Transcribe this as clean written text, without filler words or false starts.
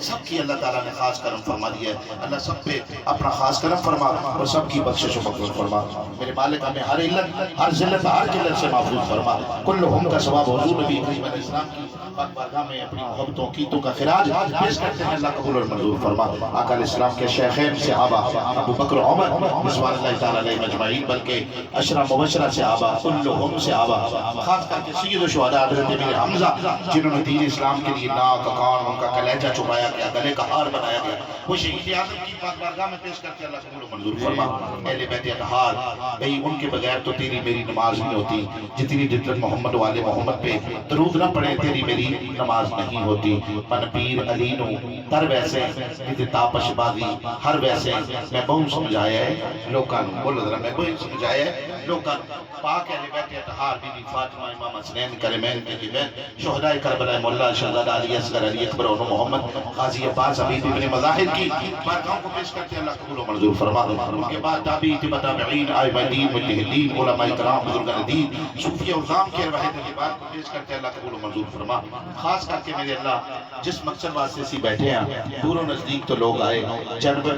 سب کی اللہ تعالیٰ نے خاص کرم فرما دیا ہے. اللہ سب پہ اپنا خاص کرم فرما اور سب کی بخشش و مغفرت فرما. میرے مالک ہمیں ہر علت، ہر ذلت، ہر قلت سے محفوظ فرما. کلہم کا ثواب حضور نبی کریم علیہ السلام کی پاک بارگاہ میں اپنی محبتوں قیدوں کا خراج پیش کرتے ہیں. اللہ قبول اور منظور فرما. آقا علیہ السلام کے شیخین صحابہ ابو بکر عمر رضوان اللہ تعالیٰ علیہ مجمعین، بلکہ عشرہ مبشرہ صحابہ کلہم صحابہ، خاص کر کے سید الشہداء حضرت امیر حمزہ جنہوں نے دین اسلام کے لیے ناک کان ان کا کلیجہ چھپایا گیا، گلے کا ہار بنایا گیا، وہ شہید اعظم کی پاک بارگاہ میں پیش کرتے اللہ قبول و منظور فرما. اہل بیت اطہار بھئی ان کے بغیر تو تیری میری نماز نہیں ہوتی. جتنی جتن محمد والے محمد پہ درود نہ پڑے تیری میری نماز نہیں ہوتی. من پیر علی نو تر ویسے ات تاپش بازی ہر ویسے میں بہت سمجھایا ہے لوکاں نو. بولو ذرا میں بہت سمجھایا ہے لوکاں نو. پاک اہل بیت اطہار بی بی فاطمہ امام حسنین کرمین کی بہن شہداء کربلا مولا شہزادہ علی اصغر علی اکبر اور محمد قاضی عباس حبیب ابن مظاہر کی بارگاہوں کو پیش کرتے اللہ قبول و منظور فرما. ان کے بعد تابعین تبع تابعین ائمہ دین مجتہدین علماء کرام بزرگان دین صوفیہ عظام کے روایت اعتبار کو پیش کرتے اللہ قبول و منظور فرما. خاص کر کے میرے اللہ جس مقصد واسطے سی بیٹھے ہیں دور و نزدیک تو لوگ آئے جانور